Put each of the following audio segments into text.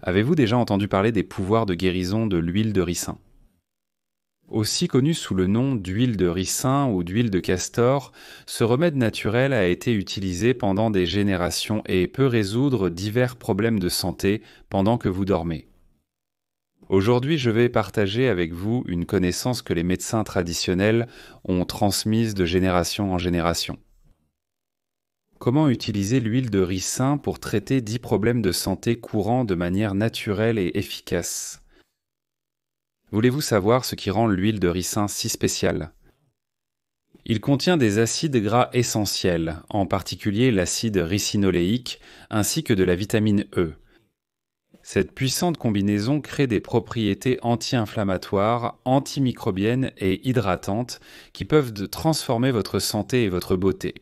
Avez-vous déjà entendu parler des pouvoirs de guérison de l'huile de ricin? Aussi connu sous le nom d'huile de ricin ou d'huile de castor, ce remède naturel a été utilisé pendant des générations et peut résoudre divers problèmes de santé pendant que vous dormez. Aujourd'hui, je vais partager avec vous une connaissance que les médecins traditionnels ont transmise de génération en génération. Comment utiliser l'huile de ricin pour traiter 10 problèmes de santé courants de manière naturelle et efficace? Voulez-vous savoir ce qui rend l'huile de ricin si spéciale? Il contient des acides gras essentiels, en particulier l'acide ricinoléique, ainsi que de la vitamine E. Cette puissante combinaison crée des propriétés anti-inflammatoires, antimicrobiennes et hydratantes qui peuvent transformer votre santé et votre beauté.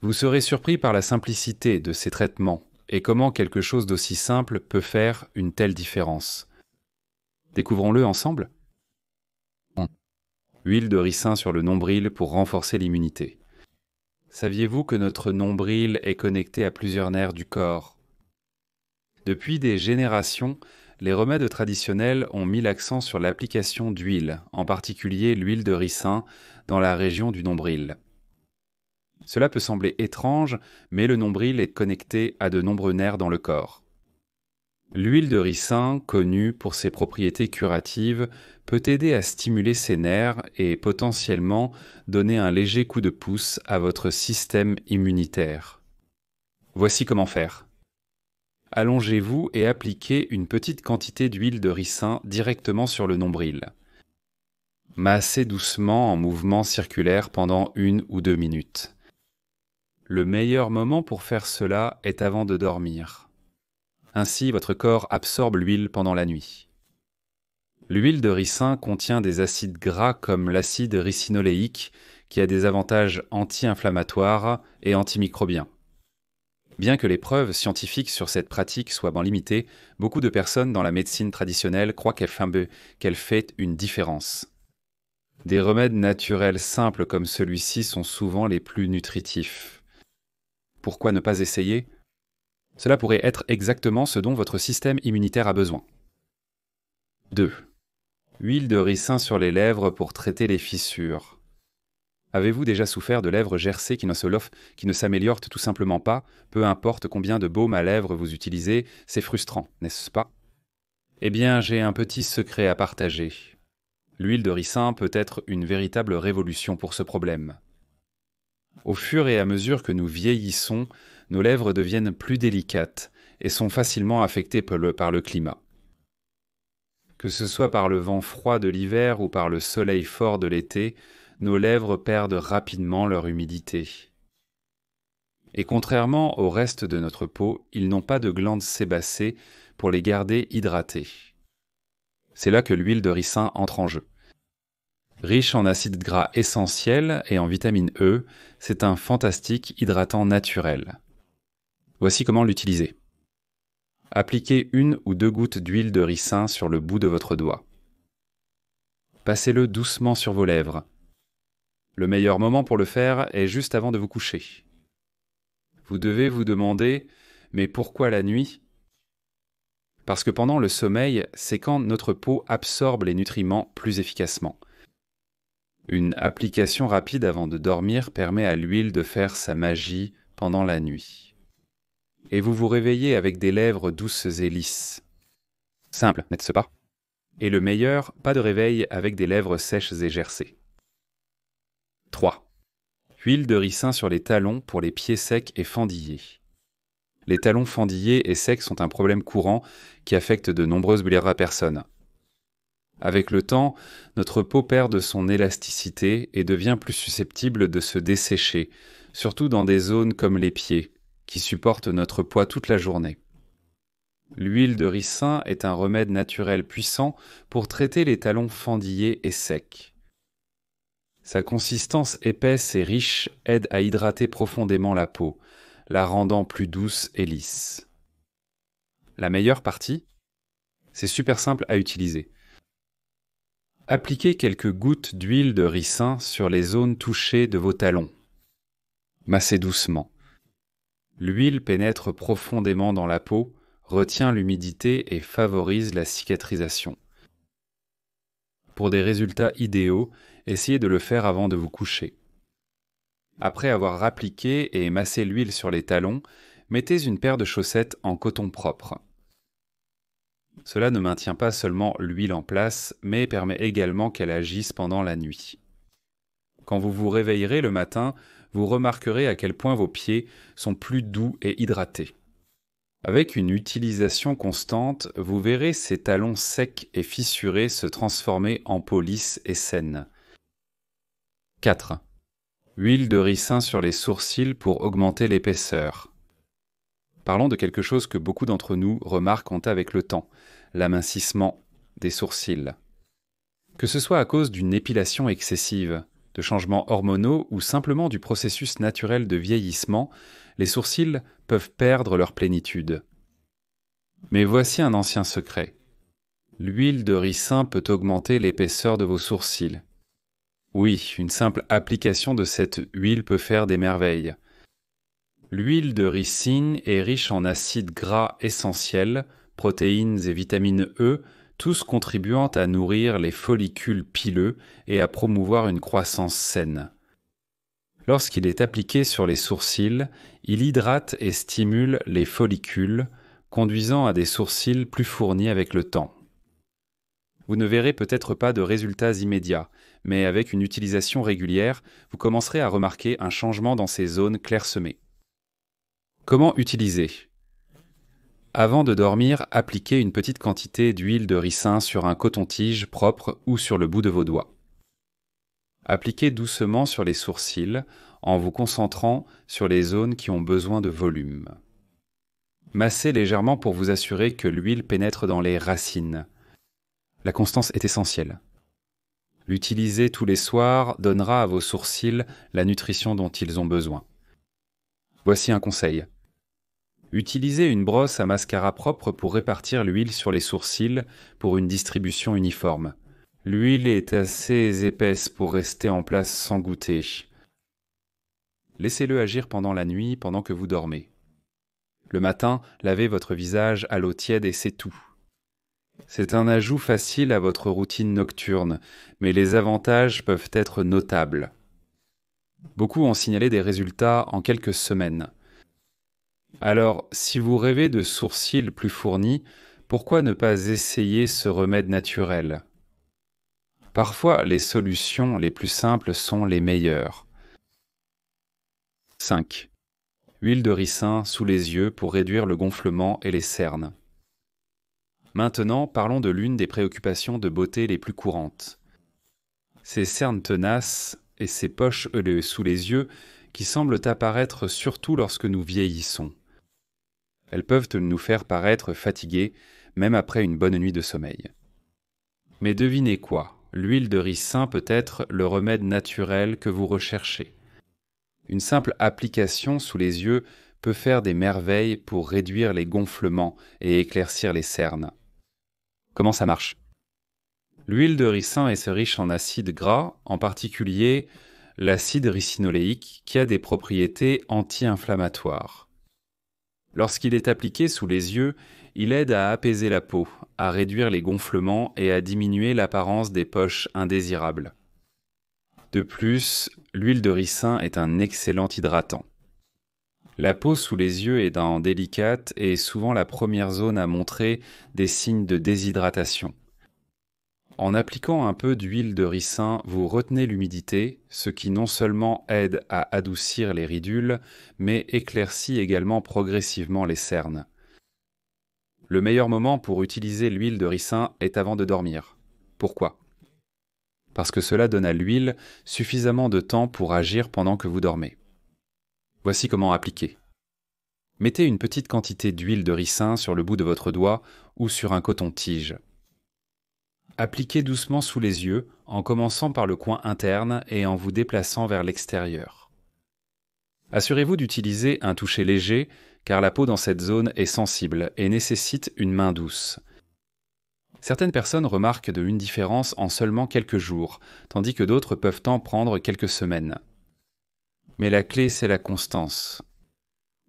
Vous serez surpris par la simplicité de ces traitements et comment quelque chose d'aussi simple peut faire une telle différence. Découvrons-le ensemble. Huile de ricin sur le nombril pour renforcer l'immunité. Saviez-vous que notre nombril est connecté à plusieurs nerfs du corps? Depuis des générations, les remèdes traditionnels ont mis l'accent sur l'application d'huile, en particulier l'huile de ricin, dans la région du nombril. Cela peut sembler étrange, mais le nombril est connecté à de nombreux nerfs dans le corps. L'huile de ricin, connue pour ses propriétés curatives, peut aider à stimuler ces nerfs et potentiellement donner un léger coup de pouce à votre système immunitaire. Voici comment faire. Allongez-vous et appliquez une petite quantité d'huile de ricin directement sur le nombril. Massez doucement en mouvement circulaire pendant 1 ou 2 minutes. Le meilleur moment pour faire cela est avant de dormir. Ainsi, votre corps absorbe l'huile pendant la nuit. L'huile de ricin contient des acides gras comme l'acide ricinoléique qui a des avantages anti-inflammatoires et antimicrobiens. Bien que les preuves scientifiques sur cette pratique soient limitées, beaucoup de personnes dans la médecine traditionnelle croient qu'elle fait une différence. Des remèdes naturels simples comme celui-ci sont souvent les plus nutritifs. Pourquoi ne pas essayer? Cela pourrait être exactement ce dont votre système immunitaire a besoin. 2. Huile de ricin sur les lèvres pour traiter les fissures. Avez-vous déjà souffert de lèvres gercées qui ne s'améliorent tout simplement pas? Peu importe combien de baume à lèvres vous utilisez, c'est frustrant, n'est-ce pas? Eh bien, j'ai un petit secret à partager. L'huile de ricin peut être une véritable révolution pour ce problème. Au fur et à mesure que nous vieillissons, nos lèvres deviennent plus délicates et sont facilement affectées par le climat. Que ce soit par le vent froid de l'hiver ou par le soleil fort de l'été, nos lèvres perdent rapidement leur humidité. Et contrairement au reste de notre peau, ils n'ont pas de glandes sébacées pour les garder hydratées. C'est là que l'huile de ricin entre en jeu. Riche en acides gras essentiels et en vitamine E, c'est un fantastique hydratant naturel. Voici comment l'utiliser. Appliquez 1 ou 2 gouttes d'huile de ricin sur le bout de votre doigt. Passez-le doucement sur vos lèvres. Le meilleur moment pour le faire est juste avant de vous coucher. Vous devez vous demander « Mais pourquoi la nuit ?» Parce que pendant le sommeil, c'est quand notre peau absorbe les nutriments plus efficacement. Une application rapide avant de dormir permet à l'huile de faire sa magie pendant la nuit. Et vous vous réveillez avec des lèvres douces et lisses. Simple, n'est-ce pas? Et le meilleur, pas de réveil avec des lèvres sèches et gercées. 3. Huile de ricin sur les talons pour les pieds secs et fendillés. Les talons fendillés et secs sont un problème courant qui affecte de nombreuses personnes. Avec le temps, notre peau perd de son élasticité et devient plus susceptible de se dessécher, surtout dans des zones comme les pieds, qui supportent notre poids toute la journée. L'huile de ricin est un remède naturel puissant pour traiter les talons fendillés et secs. Sa consistance épaisse et riche aide à hydrater profondément la peau, la rendant plus douce et lisse. La meilleure partie? C'est super simple à utiliser. Appliquez quelques gouttes d'huile de ricin sur les zones touchées de vos talons. Massez doucement. L'huile pénètre profondément dans la peau, retient l'humidité et favorise la cicatrisation. Pour des résultats idéaux, essayez de le faire avant de vous coucher. Après avoir appliqué et massé l'huile sur les talons, mettez une paire de chaussettes en coton propre. Cela ne maintient pas seulement l'huile en place, mais permet également qu'elle agisse pendant la nuit. Quand vous vous réveillerez le matin, vous remarquerez à quel point vos pieds sont plus doux et hydratés. Avec une utilisation constante, vous verrez ces talons secs et fissurés se transformer en peau lisse et saine. 4. Huile de ricin sur les sourcils pour augmenter l'épaisseur. Parlons de quelque chose que beaucoup d'entre nous remarquent avec le temps, l'amincissement des sourcils. Que ce soit à cause d'une épilation excessive, de changements hormonaux ou simplement du processus naturel de vieillissement, les sourcils peuvent perdre leur plénitude. Mais voici un ancien secret. L'huile de ricin peut augmenter l'épaisseur de vos sourcils. Oui, une simple application de cette huile peut faire des merveilles. L'huile de ricine est riche en acides gras essentiels, protéines et vitamine E, tous contribuant à nourrir les follicules pileux et à promouvoir une croissance saine. Lorsqu'il est appliqué sur les sourcils, il hydrate et stimule les follicules, conduisant à des sourcils plus fournis avec le temps. Vous ne verrez peut-être pas de résultats immédiats, mais avec une utilisation régulière, vous commencerez à remarquer un changement dans ces zones clairsemées. Comment utiliser ? Avant de dormir, appliquez une petite quantité d'huile de ricin sur un coton-tige propre ou sur le bout de vos doigts. Appliquez doucement sur les sourcils en vous concentrant sur les zones qui ont besoin de volume. Massez légèrement pour vous assurer que l'huile pénètre dans les racines. La constance est essentielle. L'utiliser tous les soirs donnera à vos sourcils la nutrition dont ils ont besoin. Voici un conseil. Utilisez une brosse à mascara propre pour répartir l'huile sur les sourcils pour une distribution uniforme. L'huile est assez épaisse pour rester en place sans goûter. Laissez-le agir pendant la nuit, pendant que vous dormez. Le matin, lavez votre visage à l'eau tiède et c'est tout. C'est un ajout facile à votre routine nocturne, mais les avantages peuvent être notables. Beaucoup ont signalé des résultats en quelques semaines. Alors, si vous rêvez de sourcils plus fournis, pourquoi ne pas essayer ce remède naturel ? Parfois, les solutions les plus simples sont les meilleures. 5. Huile de ricin sous les yeux pour réduire le gonflement et les cernes. Maintenant, parlons de l'une des préoccupations de beauté les plus courantes. Ces cernes tenaces et ces poches sous les yeux qui semblent apparaître surtout lorsque nous vieillissons. Elles peuvent nous faire paraître fatigués, même après une bonne nuit de sommeil. Mais devinez quoi ? L'huile de ricin peut être le remède naturel que vous recherchez. Une simple application sous les yeux peut faire des merveilles pour réduire les gonflements et éclaircir les cernes. Comment ça marche ? L'huile de ricin est riche en acides gras, en particulier l'acide ricinoléique, qui a des propriétés anti-inflammatoires. Lorsqu'il est appliqué sous les yeux, il aide à apaiser la peau, à réduire les gonflements et à diminuer l'apparence des poches indésirables. De plus, l'huile de ricin est un excellent hydratant. La peau sous les yeux est délicate et est souvent la première zone à montrer des signes de déshydratation. En appliquant un peu d'huile de ricin, vous retenez l'humidité, ce qui non seulement aide à adoucir les ridules, mais éclaircit également progressivement les cernes. Le meilleur moment pour utiliser l'huile de ricin est avant de dormir. Pourquoi ? Parce que cela donne à l'huile suffisamment de temps pour agir pendant que vous dormez. Voici comment appliquer. Mettez une petite quantité d'huile de ricin sur le bout de votre doigt ou sur un coton-tige. Appliquez doucement sous les yeux, en commençant par le coin interne et en vous déplaçant vers l'extérieur. Assurez-vous d'utiliser un toucher léger, car la peau dans cette zone est sensible et nécessite une main douce. Certaines personnes remarquent une différence en seulement quelques jours, tandis que d'autres peuvent en prendre quelques semaines. Mais la clé, c'est la constance.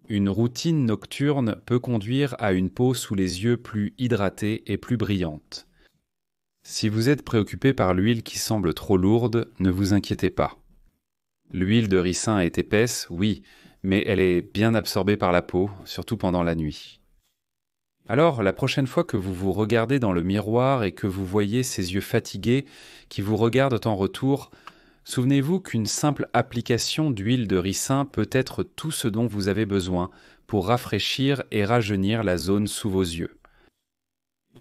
Une routine nocturne peut conduire à une peau sous les yeux plus hydratée et plus brillante. Si vous êtes préoccupé par l'huile qui semble trop lourde, ne vous inquiétez pas. L'huile de ricin est épaisse, oui, mais elle est bien absorbée par la peau, surtout pendant la nuit. Alors, la prochaine fois que vous vous regardez dans le miroir et que vous voyez ces yeux fatigués qui vous regardent en retour, souvenez-vous qu'une simple application d'huile de ricin peut être tout ce dont vous avez besoin pour rafraîchir et rajeunir la zone sous vos yeux.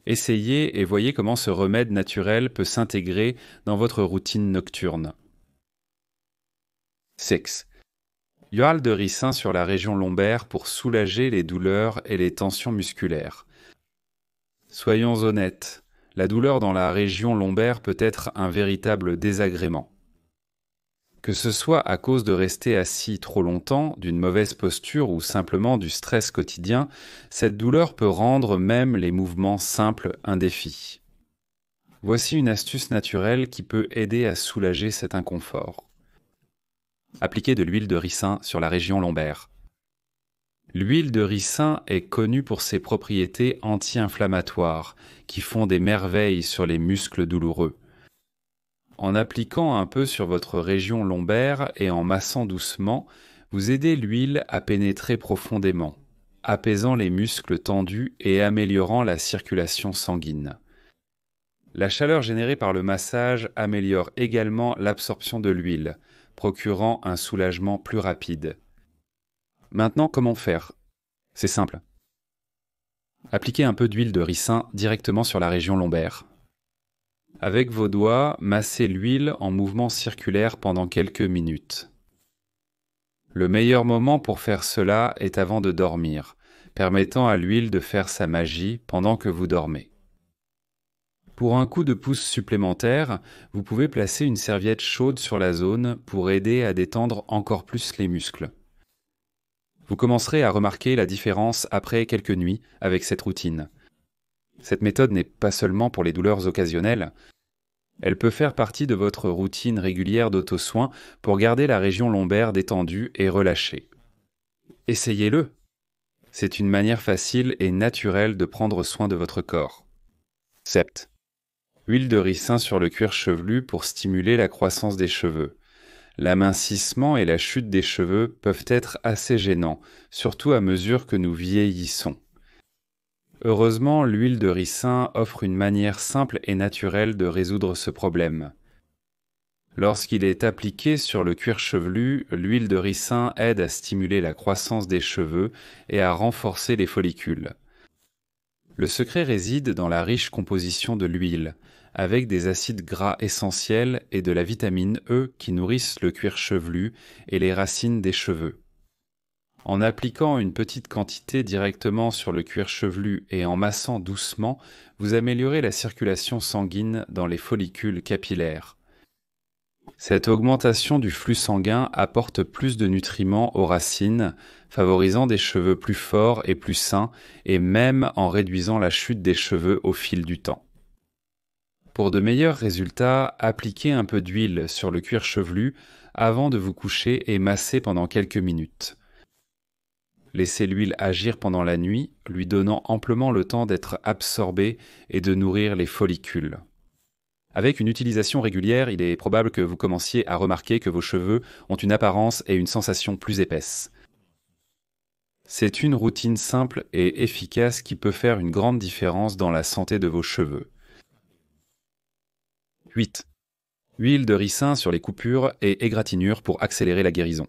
Essayez et voyez comment ce remède naturel peut s'intégrer dans votre routine nocturne. 6. Huile de ricin sur la région lombaire pour soulager les douleurs et les tensions musculaires. Soyons honnêtes, la douleur dans la région lombaire peut être un véritable désagrément. Que ce soit à cause de rester assis trop longtemps, d'une mauvaise posture ou simplement du stress quotidien, cette douleur peut rendre même les mouvements simples un défi. Voici une astuce naturelle qui peut aider à soulager cet inconfort. Appliquez de l'huile de ricin sur la région lombaire. L'huile de ricin est connue pour ses propriétés anti-inflammatoires qui font des merveilles sur les muscles douloureux. En appliquant un peu sur votre région lombaire et en massant doucement, vous aidez l'huile à pénétrer profondément, apaisant les muscles tendus et améliorant la circulation sanguine. La chaleur générée par le massage améliore également l'absorption de l'huile, procurant un soulagement plus rapide. Maintenant, comment faire? C'est simple. Appliquez un peu d'huile de ricin directement sur la région lombaire. Avec vos doigts, massez l'huile en mouvement circulaire pendant quelques minutes. Le meilleur moment pour faire cela est avant de dormir, permettant à l'huile de faire sa magie pendant que vous dormez. Pour un coup de pouce supplémentaire, vous pouvez placer une serviette chaude sur la zone pour aider à détendre encore plus les muscles. Vous commencerez à remarquer la différence après quelques nuits avec cette routine. Cette méthode n'est pas seulement pour les douleurs occasionnelles, elle peut faire partie de votre routine régulière d'auto-soin pour garder la région lombaire détendue et relâchée. Essayez-le! C'est une manière facile et naturelle de prendre soin de votre corps. 7. Huile de ricin sur le cuir chevelu pour stimuler la croissance des cheveux. L'amincissement et la chute des cheveux peuvent être assez gênants, surtout à mesure que nous vieillissons. Heureusement, l'huile de ricin offre une manière simple et naturelle de résoudre ce problème. Lorsqu'il est appliqué sur le cuir chevelu, l'huile de ricin aide à stimuler la croissance des cheveux et à renforcer les follicules. Le secret réside dans la riche composition de l'huile, avec des acides gras essentiels et de la vitamine E qui nourrissent le cuir chevelu et les racines des cheveux. En appliquant une petite quantité directement sur le cuir chevelu et en massant doucement, vous améliorez la circulation sanguine dans les follicules capillaires. Cette augmentation du flux sanguin apporte plus de nutriments aux racines, favorisant des cheveux plus forts et plus sains, et même en réduisant la chute des cheveux au fil du temps. Pour de meilleurs résultats, appliquez un peu d'huile sur le cuir chevelu avant de vous coucher et massez pendant quelques minutes. Laissez l'huile agir pendant la nuit, lui donnant amplement le temps d'être absorbée et de nourrir les follicules. Avec une utilisation régulière, il est probable que vous commenciez à remarquer que vos cheveux ont une apparence et une sensation plus épaisses. C'est une routine simple et efficace qui peut faire une grande différence dans la santé de vos cheveux. 8. Huile de ricin sur les coupures et égratignures pour accélérer la guérison.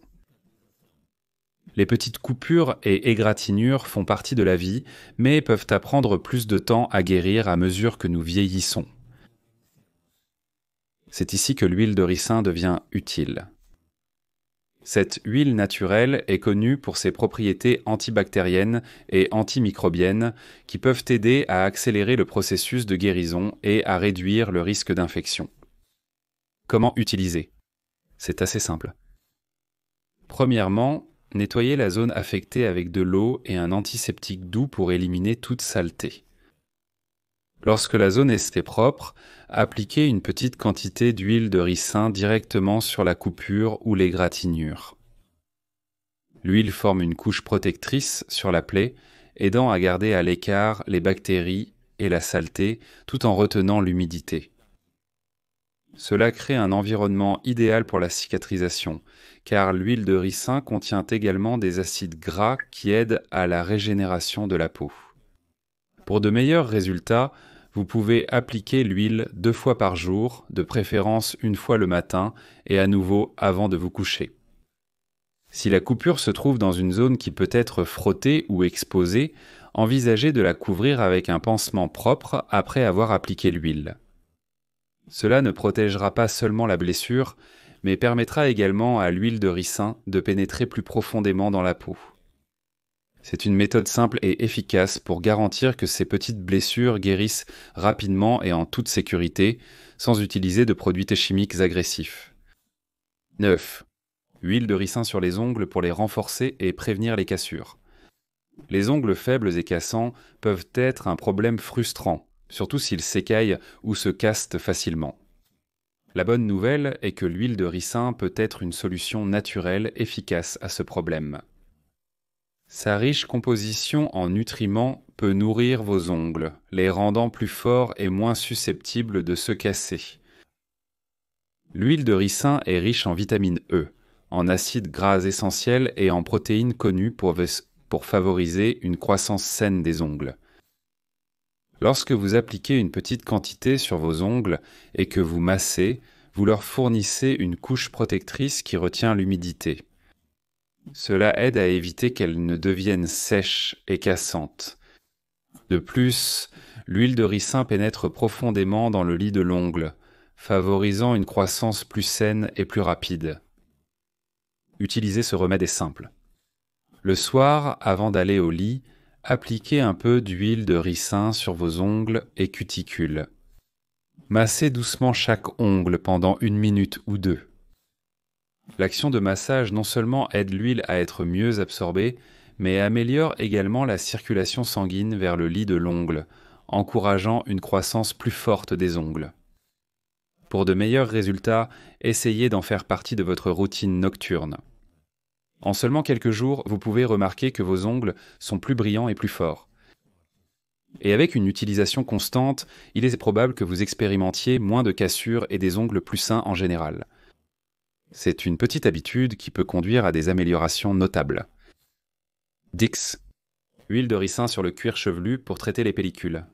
Les petites coupures et égratignures font partie de la vie, mais peuvent prendre plus de temps à guérir à mesure que nous vieillissons. C'est ici que l'huile de ricin devient utile. Cette huile naturelle est connue pour ses propriétés antibactériennes et antimicrobiennes qui peuvent aider à accélérer le processus de guérison et à réduire le risque d'infection. Comment utiliser? C'est assez simple. Premièrement, nettoyez la zone affectée avec de l'eau et un antiseptique doux pour éliminer toute saleté. Lorsque la zone est propre, appliquez une petite quantité d'huile de ricin directement sur la coupure ou l'égratignure. L'huile forme une couche protectrice sur la plaie, aidant à garder à l'écart les bactéries et la saleté tout en retenant l'humidité. Cela crée un environnement idéal pour la cicatrisation, car l'huile de ricin contient également des acides gras qui aident à la régénération de la peau. Pour de meilleurs résultats, vous pouvez appliquer l'huile 2 fois par jour, de préférence une fois le matin et à nouveau avant de vous coucher. Si la coupure se trouve dans une zone qui peut être frottée ou exposée, envisagez de la couvrir avec un pansement propre après avoir appliqué l'huile. Cela ne protégera pas seulement la blessure, mais permettra également à l'huile de ricin de pénétrer plus profondément dans la peau. C'est une méthode simple et efficace pour garantir que ces petites blessures guérissent rapidement et en toute sécurité, sans utiliser de produits chimiques agressifs. 9. Huile de ricin sur les ongles pour les renforcer et prévenir les cassures. Les ongles faibles et cassants peuvent être un problème frustrant, surtout s'ils s'écaillent ou se cassent facilement. La bonne nouvelle est que l'huile de ricin peut être une solution naturelle efficace à ce problème. Sa riche composition en nutriments peut nourrir vos ongles, les rendant plus forts et moins susceptibles de se casser. L'huile de ricin est riche en vitamine E, en acides gras essentiels et en protéines connues pour favoriser une croissance saine des ongles. Lorsque vous appliquez une petite quantité sur vos ongles et que vous massez, vous leur fournissez une couche protectrice qui retient l'humidité. Cela aide à éviter qu'elles ne deviennent sèches et cassantes. De plus, l'huile de ricin pénètre profondément dans le lit de l'ongle, favorisant une croissance plus saine et plus rapide. Utiliser ce remède est simple. Le soir, avant d'aller au lit, appliquez un peu d'huile de ricin sur vos ongles et cuticules. Massez doucement chaque ongle pendant 1 minute ou 2. L'action de massage non seulement aide l'huile à être mieux absorbée, mais améliore également la circulation sanguine vers le lit de l'ongle, encourageant une croissance plus forte des ongles. Pour de meilleurs résultats, essayez d'en faire partie de votre routine nocturne. En seulement quelques jours, vous pouvez remarquer que vos ongles sont plus brillants et plus forts. Et avec une utilisation constante, il est probable que vous expérimentiez moins de cassures et des ongles plus sains en général. C'est une petite habitude qui peut conduire à des améliorations notables. 10. Huile de ricin sur le cuir chevelu pour traiter les pellicules.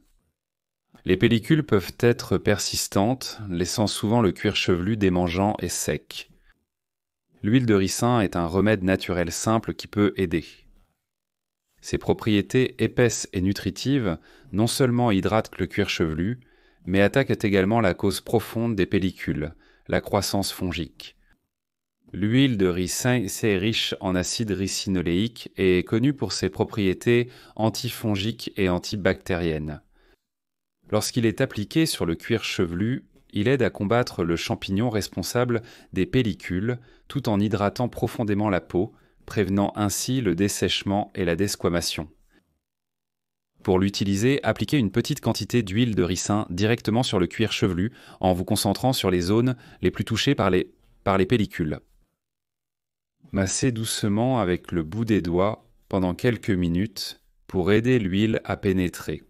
Les pellicules peuvent être persistantes, laissant souvent le cuir chevelu démangeant et sec. L'huile de ricin est un remède naturel simple qui peut aider. Ses propriétés épaisses et nutritives non seulement hydratent le cuir chevelu, mais attaquent également la cause profonde des pellicules, la croissance fongique. L'huile de ricin est riche en acide ricinoléique et est connue pour ses propriétés antifongiques et antibactériennes. Lorsqu'il est appliqué sur le cuir chevelu, il aide à combattre le champignon responsable des pellicules tout en hydratant profondément la peau, prévenant ainsi le dessèchement et la desquamation. Pour l'utiliser, appliquez une petite quantité d'huile de ricin directement sur le cuir chevelu en vous concentrant sur les zones les plus touchées par les pellicules. Massez doucement avec le bout des doigts pendant quelques minutes pour aider l'huile à pénétrer.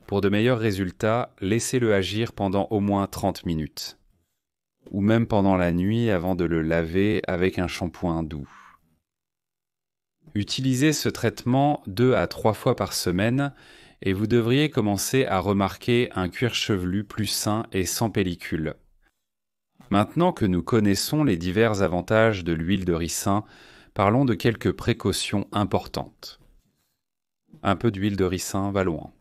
Pour de meilleurs résultats, laissez-le agir pendant au moins 30 minutes. Ou même pendant la nuit avant de le laver avec un shampoing doux. Utilisez ce traitement 2 à 3 fois par semaine et vous devriez commencer à remarquer un cuir chevelu plus sain et sans pellicule. Maintenant que nous connaissons les divers avantages de l'huile de ricin, parlons de quelques précautions importantes. Un peu d'huile de ricin va loin.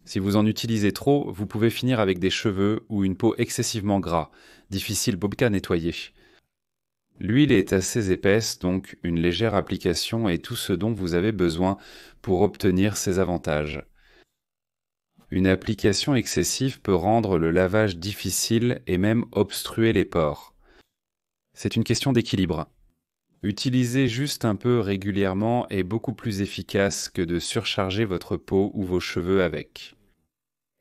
Si vous en utilisez trop, vous pouvez finir avec des cheveux ou une peau excessivement gras, difficile à nettoyer. L'huile est assez épaisse, donc une légère application est tout ce dont vous avez besoin pour obtenir ces avantages. Une application excessive peut rendre le lavage difficile et même obstruer les pores. C'est une question d'équilibre. Utiliser juste un peu régulièrement est beaucoup plus efficace que de surcharger votre peau ou vos cheveux avec.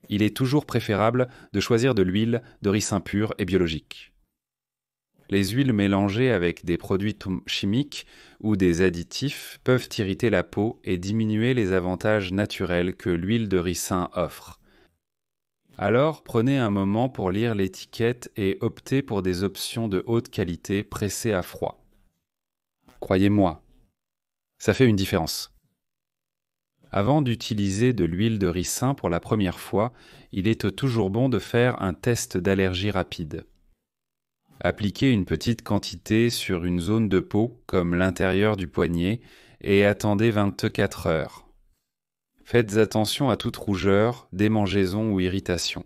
Il est toujours préférable de choisir de l'huile de ricin pure et biologique. Les huiles mélangées avec des produits chimiques ou des additifs peuvent irriter la peau et diminuer les avantages naturels que l'huile de ricin offre. Alors, prenez un moment pour lire l'étiquette et optez pour des options de haute qualité pressées à froid. Croyez-moi, ça fait une différence. Avant d'utiliser de l'huile de ricin pour la première fois, il est toujours bon de faire un test d'allergie rapide. Appliquez une petite quantité sur une zone de peau comme l'intérieur du poignet et attendez 24 heures. Faites attention à toute rougeur, démangeaison ou irritation.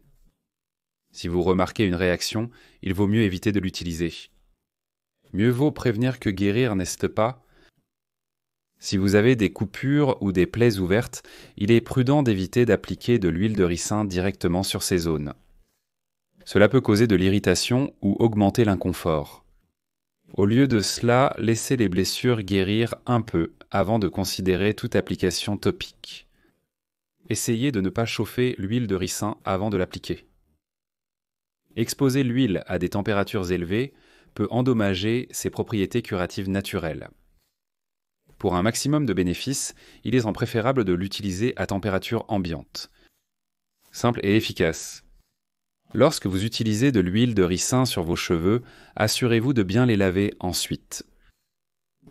Si vous remarquez une réaction, il vaut mieux éviter de l'utiliser. Mieux vaut prévenir que guérir, n'est-ce pas ? Si vous avez des coupures ou des plaies ouvertes, il est prudent d'éviter d'appliquer de l'huile de ricin directement sur ces zones. Cela peut causer de l'irritation ou augmenter l'inconfort. Au lieu de cela, laissez les blessures guérir un peu avant de considérer toute application topique. Essayez de ne pas chauffer l'huile de ricin avant de l'appliquer. Exposer l'huile à des températures élevées peut endommager ses propriétés curatives naturelles. Pour un maximum de bénéfices, il est préférable de l'utiliser à température ambiante. Simple et efficace. Lorsque vous utilisez de l'huile de ricin sur vos cheveux, assurez-vous de bien les laver ensuite.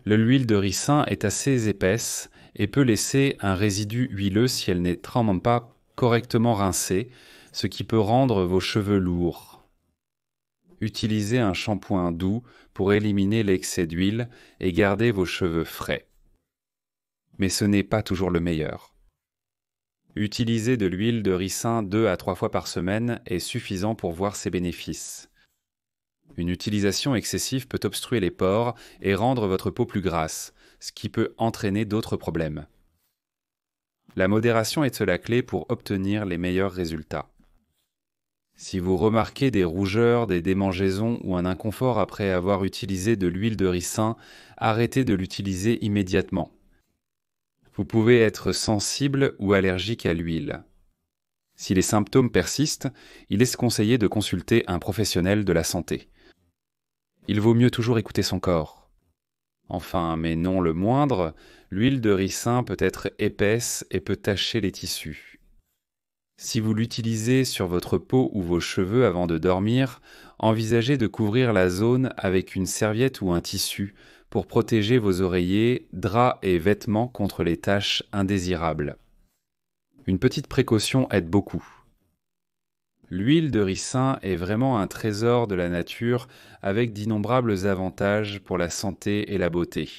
L'huile de ricin est assez épaisse et peut laisser un résidu huileux si elle n'est pas correctement rincée, ce qui peut rendre vos cheveux lourds. Utilisez un shampoing doux pour éliminer l'excès d'huile et garder vos cheveux frais. Mais ce n'est pas toujours le meilleur. Utiliser de l'huile de ricin 2 à 3 fois par semaine est suffisant pour voir ses bénéfices. Une utilisation excessive peut obstruer les pores et rendre votre peau plus grasse, ce qui peut entraîner d'autres problèmes. La modération est la clé pour obtenir les meilleurs résultats. Si vous remarquez des rougeurs, des démangeaisons ou un inconfort après avoir utilisé de l'huile de ricin, arrêtez de l'utiliser immédiatement. Vous pouvez être sensible ou allergique à l'huile. Si les symptômes persistent, il est conseillé de consulter un professionnel de la santé. Il vaut mieux toujours écouter son corps. Enfin, mais non le moindre, l'huile de ricin peut être épaisse et peut tacher les tissus. Si vous l'utilisez sur votre peau ou vos cheveux avant de dormir, envisagez de couvrir la zone avec une serviette ou un tissu pour protéger vos oreillers, draps et vêtements contre les taches indésirables. Une petite précaution aide beaucoup. L'huile de ricin est vraiment un trésor de la nature avec d'innombrables avantages pour la santé et la beauté.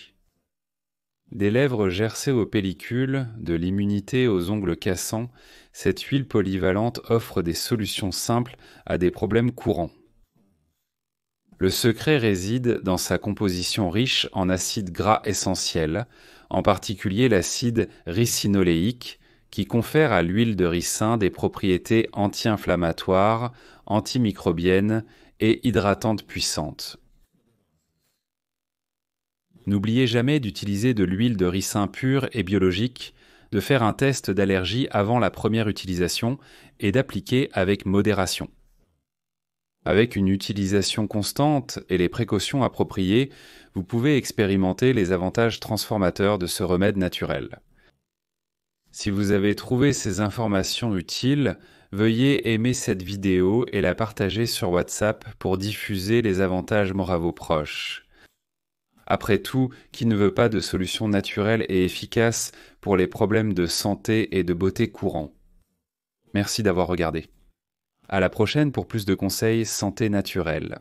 Des lèvres gercées aux pellicules, de l'immunité aux ongles cassants, cette huile polyvalente offre des solutions simples à des problèmes courants. Le secret réside dans sa composition riche en acides gras essentiels, en particulier l'acide ricinoléique, qui confère à l'huile de ricin des propriétés anti-inflammatoires, antimicrobiennes et hydratantes puissantes. N'oubliez jamais d'utiliser de l'huile de ricin pure et biologique, de faire un test d'allergie avant la première utilisation et d'appliquer avec modération. Avec une utilisation constante et les précautions appropriées, vous pouvez expérimenter les avantages transformateurs de ce remède naturel. Si vous avez trouvé ces informations utiles, veuillez aimer cette vidéo et la partager sur WhatsApp pour diffuser les avantages à vos proches. Après tout, qui ne veut pas de solution naturelle et efficace pour les problèmes de santé et de beauté courants? Merci d'avoir regardé. À la prochaine pour plus de conseils santé naturelle.